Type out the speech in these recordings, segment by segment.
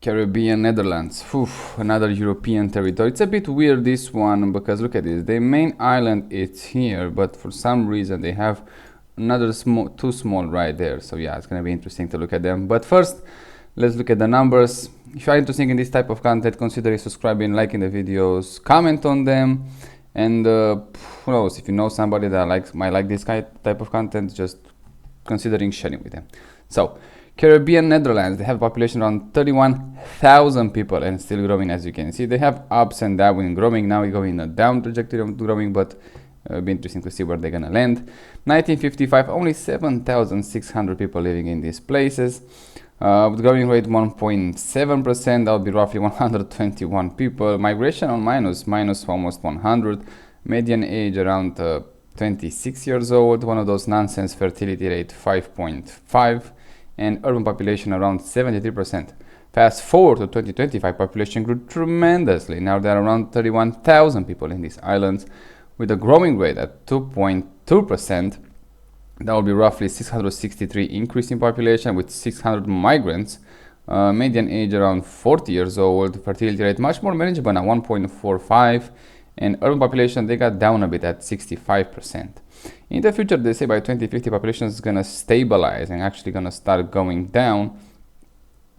Caribbean Netherlands. Another European territory. It's a bit weird, this one, because look at this. The main island is here, but for some reason they have another too small right there. So yeah, it's gonna be interesting to look at them. But first, let's look at the numbers. If you are interested in this type of content, consider subscribing, liking the videos, comment on them, and who knows, if you know somebody that might like this type of content, just considering sharing with them. So Caribbean Netherlands, they have a population around 31,000 people and still growing. As you can see, they have ups and downs in growing. Now we go in a down trajectory of growing, but it'll be interesting to see where they're gonna land. 1955, only 7,600 people living in these places. With growing rate 1.7%, that would be roughly 121 people. Migration on minus almost 100. Median age around 26 years old. One of those nonsense fertility rate 5.5, and urban population around 73%. Fast forward to 2025, population grew tremendously. Now there are around 31,000 people in these islands, with a growing rate at 2.2%. That will be roughly 663 increase in population with 600 migrants. Median age around 40 years old. Fertility rate much more manageable now, 1.45. And urban population, they got down a bit at 65%. In the future, they say by 2050, population is going to stabilize and actually going to start going down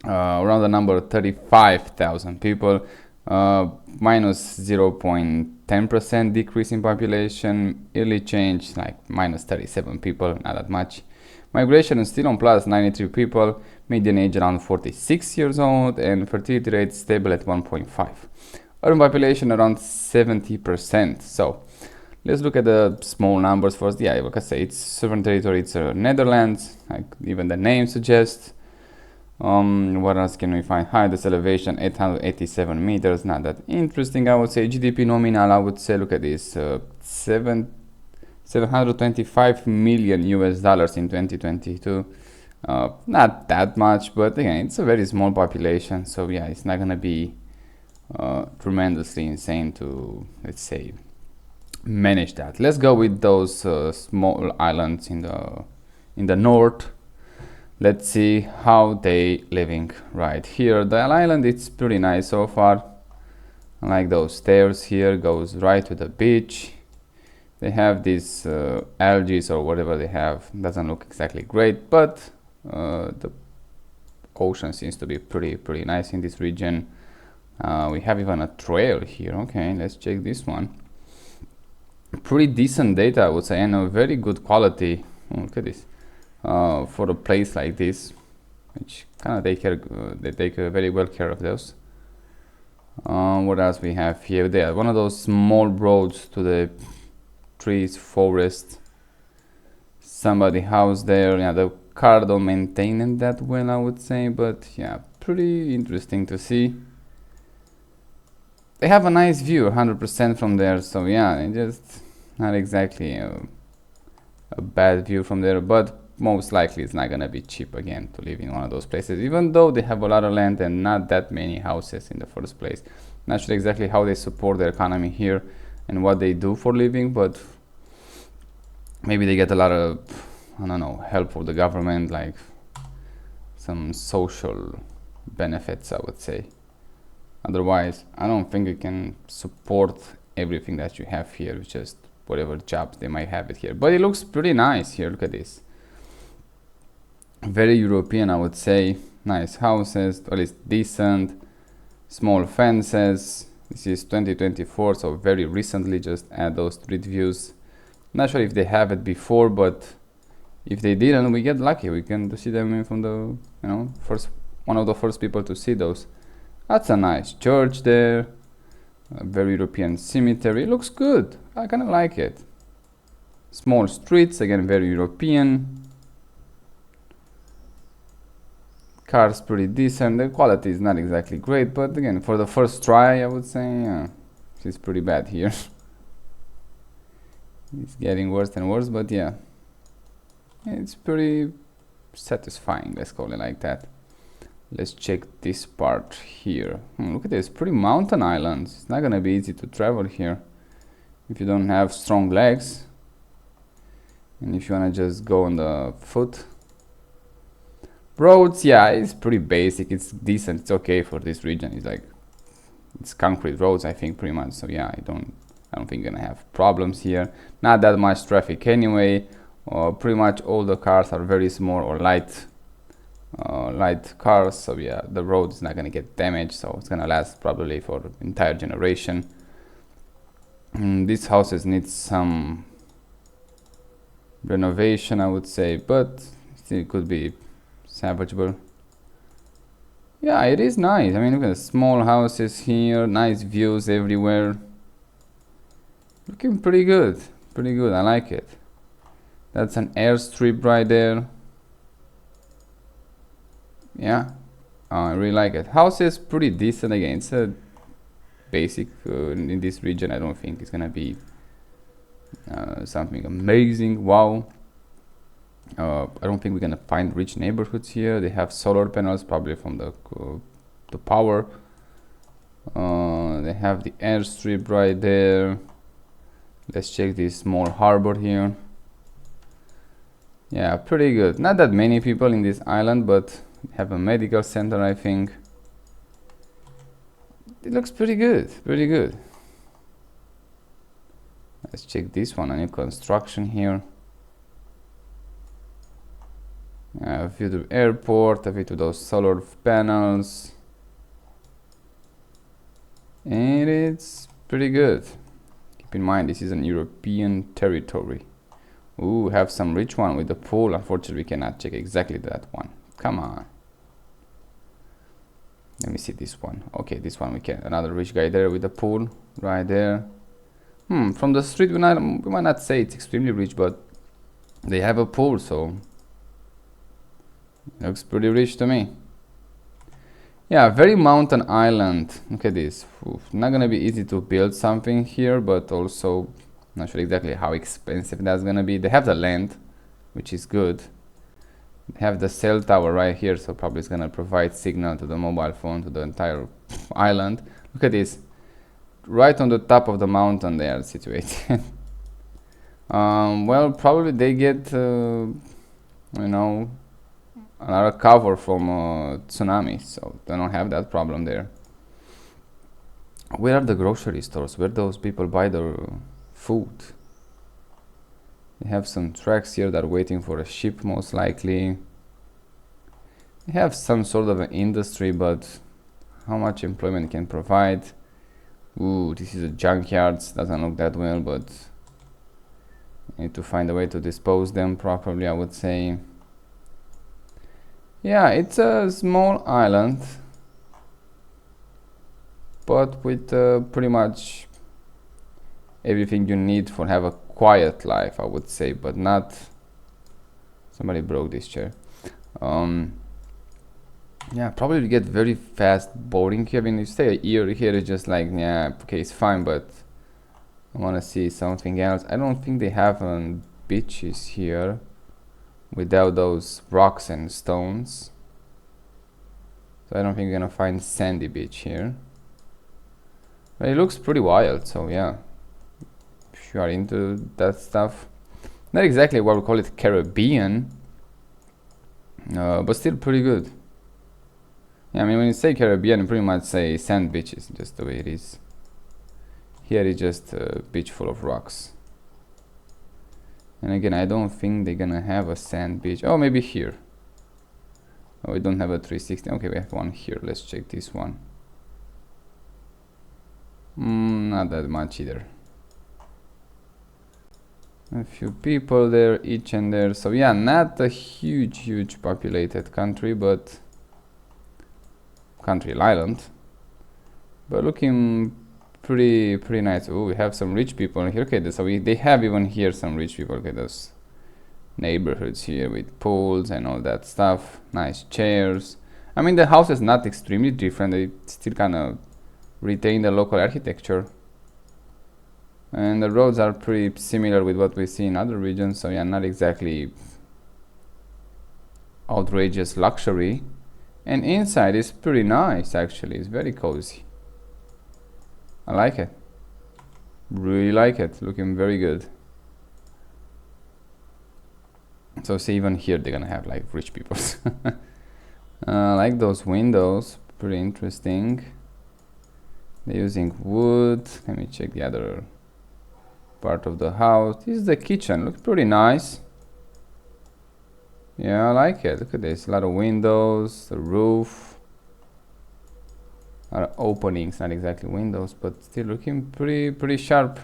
around the number of 35,000 people. Minus 0.10% decrease in population. Yearly change like minus 37 people, not that much. Migration is still on plus 93 people. Median age around 46 years old, and fertility rate stable at 1.5. Urban population around 70%. So let's look at the small numbers first. Yeah, like I say, it's sovereign territory. It's Netherlands, like even the name suggests. What else can we find? Highest elevation 887 meters. Not that interesting, I would say. GDP nominal, I would say, look at this, 725 million US dollars in 2022. Not that much, but again, it's a very small population, so yeah, it's not gonna be tremendously insane to, let's say, manage that. Let's go with those small islands in the north. Let's see how they living right here. The island, it's pretty nice so far. I like those stairs here, goes right to the beach. They have these algae or whatever they have. Doesn't look exactly great, but the ocean seems to be pretty nice in this region. We have even a trail here. Okay, let's check this one. Pretty decent data, I would say, and a very good quality. Oh, look at this. For a place like this, which kind of take care, they take very well care of those. What else we have here? There, one of those small roads to the trees, forest. Somebody house there. Yeah, the car don't maintain it that well, I would say, but yeah, pretty interesting to see. They have a nice view, 100% from there. So yeah, it just not exactly a bad view from there, but most likely it's not gonna be cheap again to live in one of those places, even though they have a lot of land and not that many houses in the first place. Not sure exactly how they support their economy here and what they do for living, but maybe they get a lot of, I don't know, help from the government, like some social benefits, I would say. Otherwise, I don't think you can support everything that you have here with just whatever jobs they might have it here. But it looks pretty nice here. Look at this. Very European, I would say. Nice houses, at least decent. Small fences. This is 2024, so very recently just add those street views. Not sure if they have it before, but if they didn't, we get lucky. We can see them from the, one of the first people to see those. That's a nice church there. A very European cemetery. It looks good. I kind of like it. Small streets, again, very European. Cars pretty decent. The quality is not exactly great, but again, for the first try, I would say it's pretty bad here. It's getting worse and worse, but yeah, it's pretty satisfying, let's call it like that. Let's check this part here. Look at this, pretty mountain islands. It's not gonna be easy to travel here if you don't have strong legs, and if you wanna just go on the foot. Roads, yeah, it's pretty basic. It's decent. It's okay for this region. It's like it's concrete roads, I think, pretty much. So yeah, I don't think you're gonna have problems here. Not that much traffic anyway. Pretty much all the cars are very small or light cars. So yeah, the road is not gonna get damaged. So it's gonna last probably for the entire generation. These houses need some renovation, I would say, but still could be salvageable. Yeah, it is nice. I mean, look at the small houses here, nice views everywhere. Looking pretty good. Pretty good. I like it. That's an airstrip right there. Yeah, I really like it. House is pretty decent again. It's a basic in this region. I don't think it's gonna be something amazing. Wow. I don't think we're gonna find rich neighborhoods here. They have solar panels, probably from the power. They have the airstrip right there. Let's check this small harbor here. Yeah, pretty good. Not that many people in this island, but have a medical center, I think. It looks pretty good, pretty good. Let's check this one, a new construction here. A view to the airport, a view to those solar panels. And it's pretty good. Keep in mind, this is an European territory. Ooh, have some rich one with the pool. Unfortunately, we cannot check exactly that one. Come on. Let me see this one. Okay, this one we can. Another rich guy there with the pool right there. From the street, we might not say it's extremely rich, but they have a pool, so looks pretty rich to me. Yeah, very mountain island. Look at this. Oof, not gonna be easy to build something here, but also not sure exactly how expensive that's gonna be. They have the land, which is good. They have the cell tower right here, so probably it's gonna provide signal to the mobile phone to the entire island. Look at this, right on the top of the mountain they are situated. Well, probably they get you know, another cover from tsunami, so they don't have that problem there. Where are the grocery stores? Where those people buy their food? They have some trucks here that are waiting for a ship, most likely. They have some sort of an industry, but how much employment can provide? Ooh, this is a junkyard. Doesn't look that well, but need to find a way to dispose them properly, I would say. Yeah, it's a small island, but with pretty much everything you need for have a quiet life, I would say, but not. Somebody broke this chair. Yeah, probably get very fast boring here. When you stay a year here, it's just like, yeah, okay, it's fine, but I want to see something else. I don't think they have beaches here without those rocks and stones. So I don't think you're gonna find sandy beach here. But it looks pretty wild, so yeah. If you are into that stuff. Not exactly what we call it Caribbean, but still pretty good. Yeah, I mean, when you say Caribbean, you pretty much say sand beaches, just the way it is. Here is just a beach full of rocks. And again, I don't think they're gonna have a sand beach. Oh, maybe here. Oh, we don't have a 360. Okay, we have one here. Let's check this one. Not that much either. A few people there, each and there. So yeah, not a huge populated country, but country island, but looking pretty nice. Oh, we have some rich people here. Okay, so they have even here some rich people. Okay, those neighborhoods here with pools and all that stuff. Nice chairs. I mean, the house is not extremely different. They still kind of retain the local architecture, and the roads are pretty similar with what we see in other regions. So yeah, not exactly outrageous luxury. And inside is pretty nice, actually. It's very cozy. I like it. Really like it. Looking very good. So see, even here they're gonna have like rich people. I like those windows, pretty interesting. They're using wood. Let me check the other part of the house. This is the kitchen, looks pretty nice. Yeah, I like it. Look at this, a lot of windows, the roof, a lot of openings, not exactly windows, but still looking pretty sharp.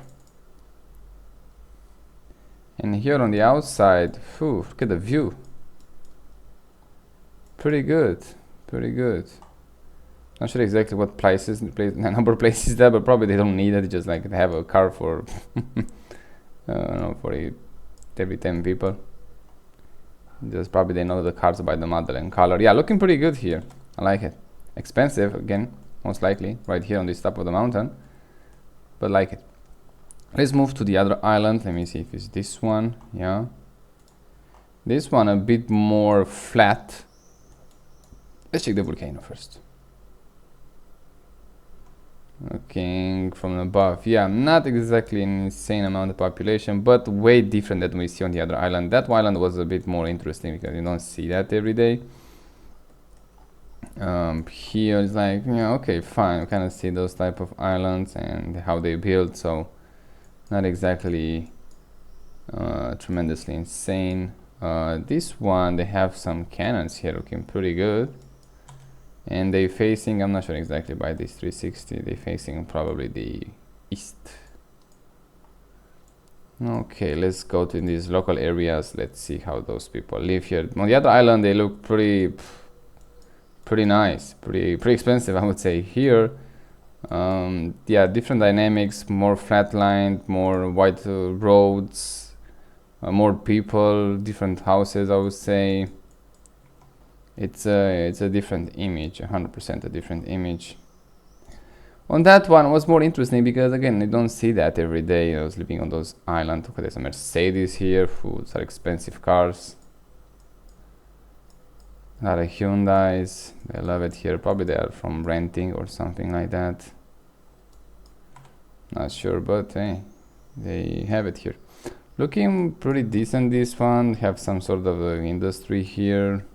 And here on the outside, phew, look at the view. Pretty good, pretty good. Not sure exactly what places, number of places there, but probably they don't need it. Just like they have a car for, I don't know, for every 10 people. Just probably they know the cars by the model and color. Yeah, looking pretty good here. I like it. Expensive again, most likely, right here on this top of the mountain, but like it. Let's move to the other island. Let me see if it's this one. Yeah, this one a bit more flat. Let's check the volcano first. Looking from above, yeah, not exactly an insane amount of population, but way different than we see on the other island. That island was a bit more interesting because you don't see that every day. Here it's like, yeah, okay, fine, we kind of see those type of islands and how they build, so not exactly tremendously insane. This one, they have some cannons here looking pretty good. And they facing, I'm not sure exactly by this 360, they facing probably the east. Okay, let's go to these local areas. Let's see how those people live here. On the other island, they look pretty nice, pretty expensive, I would say. Here, yeah, different dynamics, more flatlined, more wide roads, more people, different houses, I would say. It's a different image, 100% a different image. On that one was more interesting because again, you don't see that every day. I was living on those islands. Okay, there's a Mercedes here. Those are expensive cars. A lot of Hyundais. They love it here. Probably they are from renting or something like that. Not sure, but hey, they have it here. Looking pretty decent, this one. Have some sort of industry here.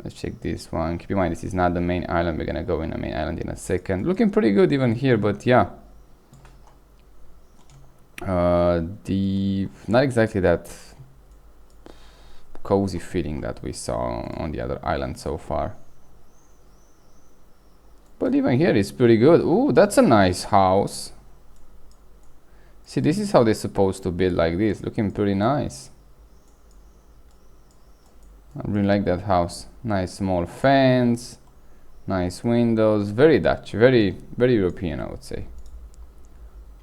Let's check this one. Keep in mind, this is not the main island. We're gonna go in the main island in a second. Looking pretty good even here, but yeah. Not exactly that cozy feeling that we saw on the other island so far. But even here it's pretty good. Ooh, that's a nice house. See, this is how they're supposed to build like this. Looking pretty nice. I really like that house. Nice small fence, nice windows, very Dutch, very European, I would say.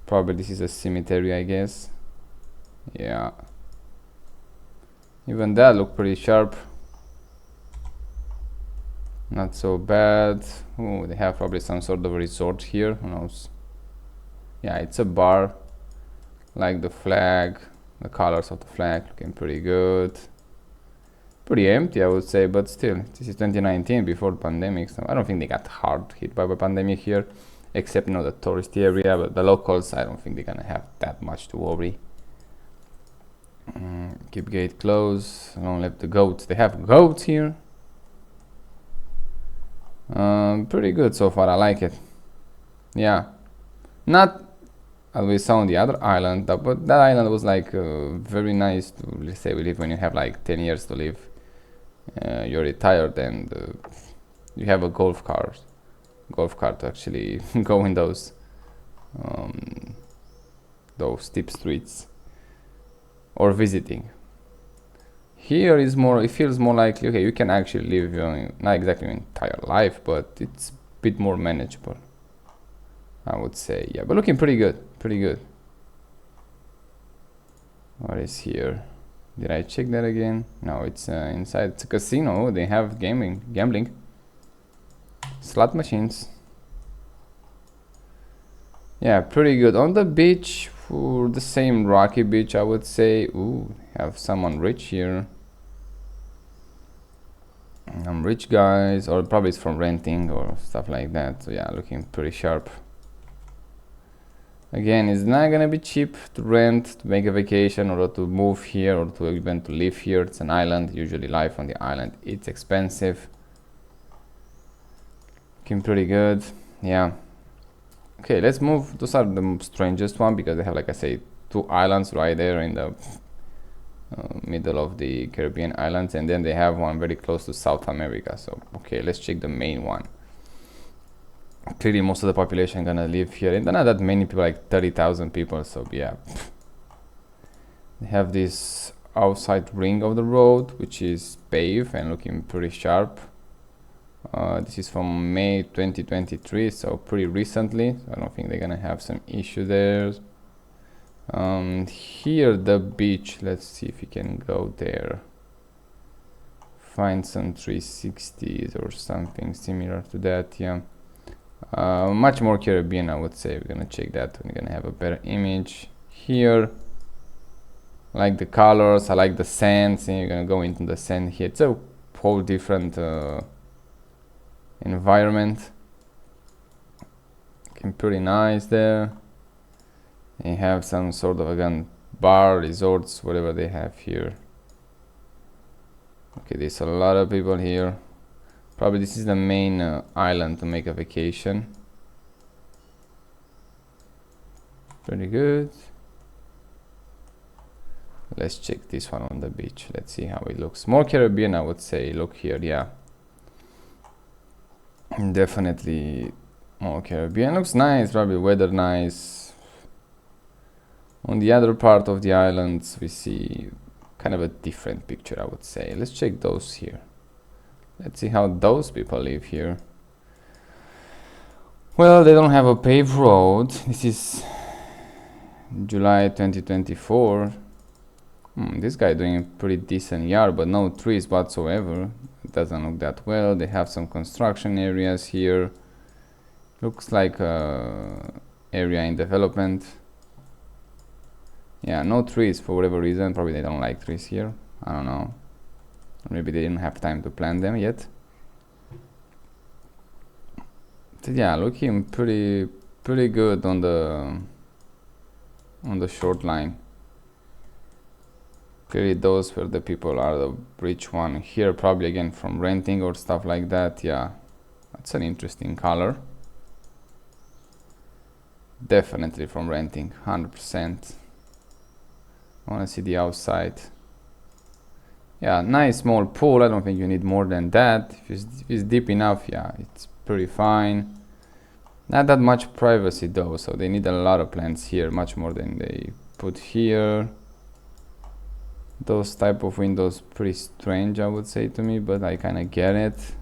Probably this is a cemetery, I guess. Yeah. Even that looked pretty sharp. Not so bad. Oh, they have probably some sort of resort here, who knows. Yeah, it's a bar. Like the flag, the colors of the flag looking pretty good. Pretty empty, I would say, but still, this is 2019, before the pandemic, so I don't think they got hard hit by the pandemic here, except, you know, the touristy area, but the locals, I don't think they're gonna have that much to worry. Keep gate closed. I don't let the goats. They have goats here. Pretty good so far, I like it. Yeah, not as we saw on the other island, but that island was like very nice to, let's say, live when you have like 10 years to live. You're retired and you have a golf cart to actually go in those steep streets or visiting. Here is more, it feels more like, okay, you can actually live not exactly your entire life, but it's a bit more manageable, I would say. Yeah, but looking pretty good. What is here? Did I check that again? No, it's inside. It's a casino. They have gambling, slot machines. Yeah, pretty good. On the beach, for the same rocky beach, I would say. Ooh, have someone rich here. Rich guys, or probably it's from renting or stuff like that. So yeah, looking pretty sharp. Again, it's not gonna be cheap to rent, to make a vacation, or to move here, or to even to live here. It's an island. Usually life on the island, it's expensive. Looking pretty good. Yeah. Okay, let's move. Those are the strangest one because they have, like I say, two islands right there in the middle of the Caribbean islands, and then they have one very close to South America. So okay, let's check the main one. Clearly most of the population gonna live here, and not that many people, like 30,000 people. So yeah, they have this outside ring of the road which is paved and looking pretty sharp. This is from May 2023, so pretty recently, so I don't think they're gonna have some issue there. Here the beach, let's see if we can go there, find some 360s or something similar to that. Yeah, much more Caribbean, I would say. We're gonna check that. We're gonna have a better image here. I like the colors, I like the sands, and you're gonna go into the sand here. It's a whole different environment. Looking pretty nice there. They have some sort of, again, bar, resorts, whatever they have here. Okay, there's a lot of people here. Probably this is the main island to make a vacation. Pretty good. Let's check this one on the beach. Let's see how it looks. More Caribbean, I would say. Look here, yeah. Definitely more Caribbean. Looks nice, probably weather nice. On the other part of the islands, we see kind of a different picture, I would say. Let's check those here. Let's see how those people live here. Well, they don't have a paved road. This is July 2024. This guy doing a pretty decent yard, but no trees whatsoever. It doesn't look that well. They have some construction areas here. Looks like a area in development. Yeah, no trees for whatever reason. Probably they don't like trees here. I don't know. Maybe they didn't have time to plant them yet. So yeah, looking pretty good on the short line. Clearly those where the people are the rich one. Here probably again from renting or stuff like that. Yeah, that's an interesting color. Definitely from renting, 100%. I want to see the outside. Yeah, nice small pool. I don't think you need more than that. If it's deep enough, yeah, it's pretty fine. Not that much privacy though, so they need a lot of plants here, much more than they put here. Those type of windows pretty strange, I would say, to me, but I kind of get it.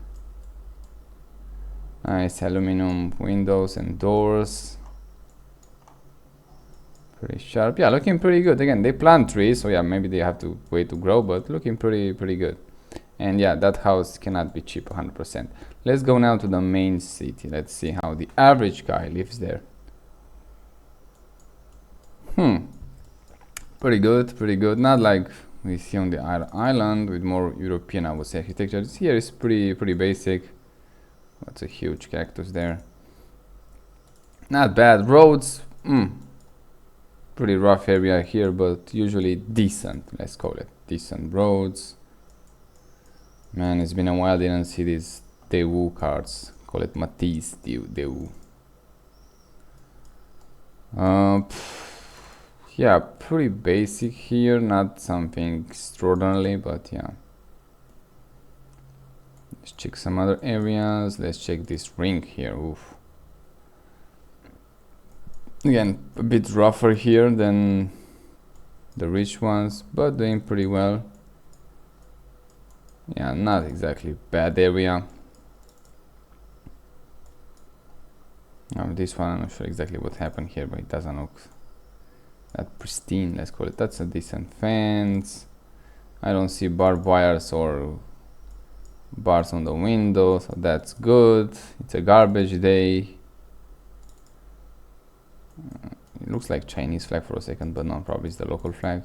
Nice aluminum windows and doors. Pretty sharp. Yeah, looking pretty good. Again, they plant trees, so yeah, maybe they have to wait to grow, but looking pretty good. And yeah, that house cannot be cheap, 100%. Let's go now to the main city. Let's see how the average guy lives there. Pretty good. Not like we see on the island with more European, I would say, architecture. This here is pretty basic. That's a huge cactus there. Not bad. Roads, pretty rough area here, but usually decent. Let's call it decent roads. Man, it's been a while. Didn't see these Daewoo cars. Call it Matisse Daewoo. Yeah, pretty basic here. Not something extraordinary, but yeah. Let's check some other areas. Let's check this ring here. Oof. Again, a bit rougher here than the rich ones, but doing pretty well. Yeah, not exactly bad area. Now this one, I'm not sure exactly what happened here, but it doesn't look that pristine, let's call it. That's a decent fence. I don't see barbed wires or bars on the window, so that's good. It's a garbage day. It looks like Chinese flag for a second, but no, probably it's the local flag.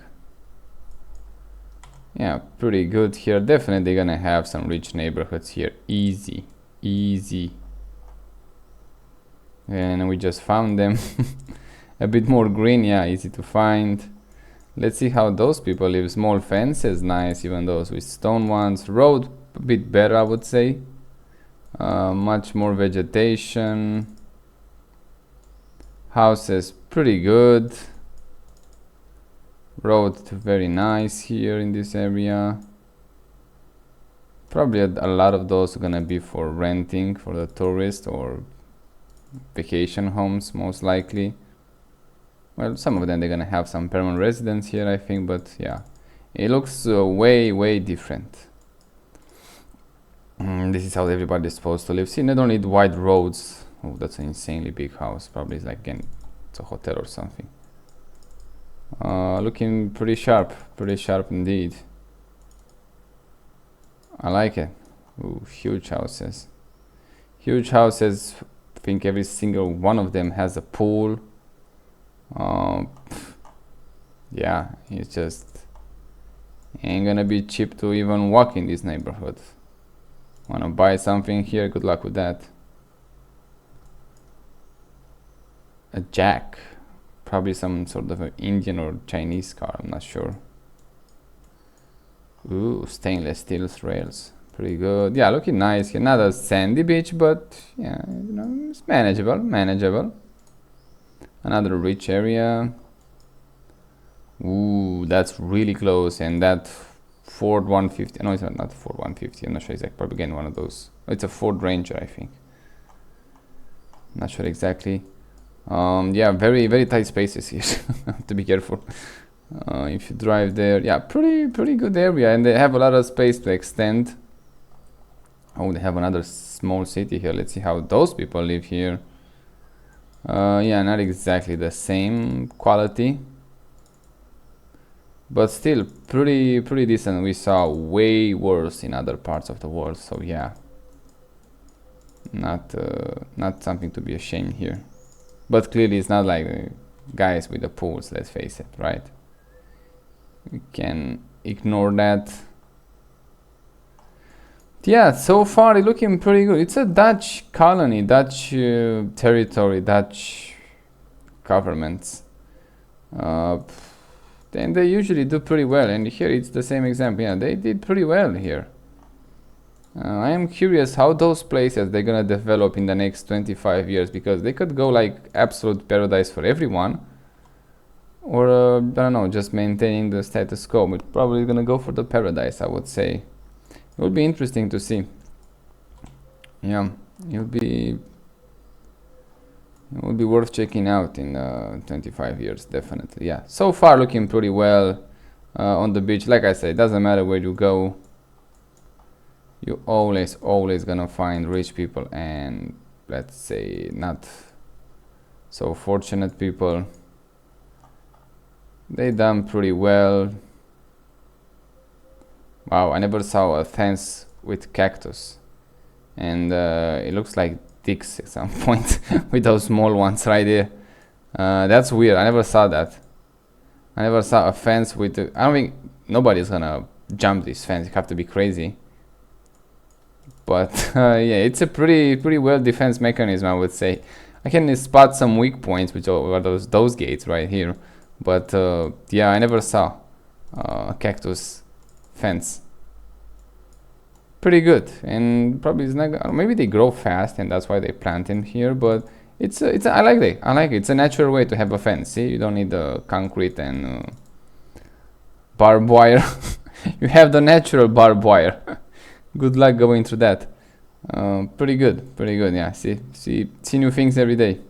Yeah, pretty good here. Definitely gonna have some rich neighborhoods here. Easy. And we just found them. A bit more green, yeah, easy to find. Let's see how those people live. Small fences, nice, even those with stone ones. Road, a bit better, I would say. Much more vegetation. Houses, pretty good. Road, very nice here in this area. Probably a lot of those are gonna be for renting for the tourist or vacation homes, most likely. Well, some of them they're gonna have some permanent residence here, I think, but yeah, it looks way different. This is how everybody's supposed to live. See, they don't need wide roads. Oh, that's an insanely big house. Probably it's like it's a hotel or something. Looking pretty sharp indeed. I like it. Ooh, huge houses. Huge houses. I think every single one of them has a pool. Yeah, it's just ain't gonna be cheap to even walk in this neighborhood. Wanna buy something here? Good luck with that. A Jack, probably some sort of an Indian or Chinese car, I'm not sure. Ooh, stainless steel rails, pretty good. Yeah, looking nice here. Not a sandy beach, but yeah, you know, it's manageable. Another rich area. Ooh, that's really close. And that Ford 150, no, it's not Ford 150, I'm not sure exactly, probably again one of those. It's a Ford Ranger, I think. Not sure exactly. Yeah, very tight spaces here. Have to be careful if you drive there. Yeah, pretty good area, and they have a lot of space to extend. Oh, they have another small city here. Let's see how those people live here. Yeah, not exactly the same quality, but still pretty decent. We saw way worse in other parts of the world, so yeah, not something to be ashamed here. But clearly it's not like the guys with the pools, let's face it, right? We can ignore that. Yeah, so far it's looking pretty good. It's a Dutch colony, Dutch territory, Dutch governments. Then they usually do pretty well, and here it's the same example. Yeah, they did pretty well here. I am curious how those places they're gonna develop in the next 25 years, because they could go like absolute paradise for everyone, or I don't know, just maintaining the status quo. But probably gonna go for the paradise, I would say. It will be interesting to see. Yeah, it will be worth checking out in 25 years, definitely. Yeah, so far looking pretty well on the beach. Like I said, it doesn't matter where you go, you always gonna find rich people and, let's say, not so fortunate people. They done pretty well. Wow, I never saw a fence with cactus, and it looks like dicks at some point with those small ones right there. That's weird. I never saw that. I never saw a fence with I don't think nobody's gonna jump this fence. You have to be crazy. But yeah, it's a pretty well defense mechanism, I would say. I can spot some weak points, which are those gates right here. But yeah, I never saw a cactus fence. Pretty good, and probably it's not. Maybe they grow fast, and that's why they plant them here. But I like it. It's a natural way to have a fence. See, you don't need the concrete and barbed wire. You have the natural barbed wire. Good luck going through that. Pretty good. Yeah, see new things every day.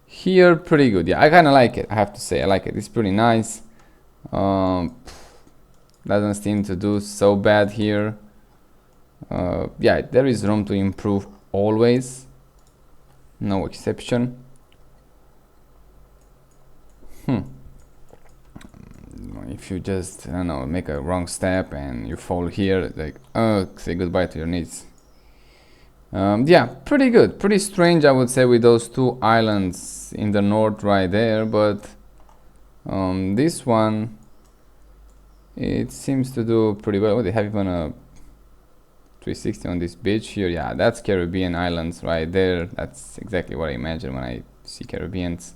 Here, pretty good. Yeah, I kind of like it. I have to say, I like it. It's pretty nice. Doesn't seem to do so bad here. Yeah, there is room to improve always. No exception. If you just, I don't know, make a wrong step and you fall here, like, say goodbye to your knees. Yeah, pretty good. Pretty strange, I would say, with those two islands in the north right there, but this one, it seems to do pretty well. Oh, they have even a 360 on this beach here. Yeah, that's Caribbean islands right there. That's exactly what I imagined when I Sea Caribbeans.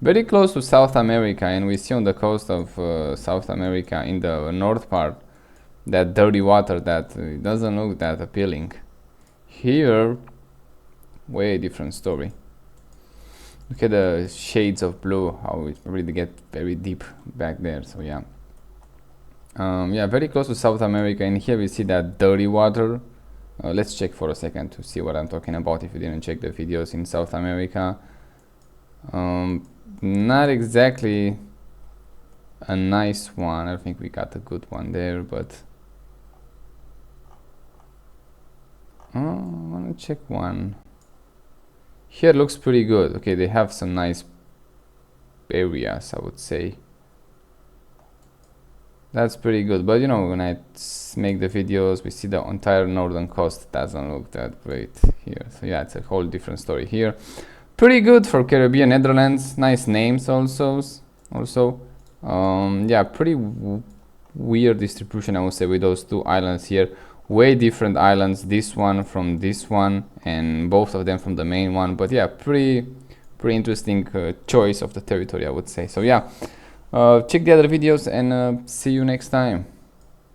Very close to South America, and we see on the coast of South America in the north part that dirty water that doesn't look that appealing. Here, way different story. Look at the shades of blue, how it really get very deep back there. So yeah, yeah, very close to South America, and here we see that dirty water. Let's check for a second to see what I'm talking about if you didn't check the videos in South America. Not exactly a nice one. I think we got a good one there, but I want to check one. Here looks pretty good. Okay, they have some nice areas, I would say. That's pretty good, but you know, when I make the videos, we see the entire northern coast doesn't look that great here. So yeah, it's a whole different story here. Pretty good for Caribbean Netherlands. Nice names also. Yeah, pretty weird distribution, I would say, with those two islands here. Way different islands, this one from this one, and both of them from the main one. But yeah, pretty interesting choice of the territory, I would say. So yeah, check the other videos and see you next time.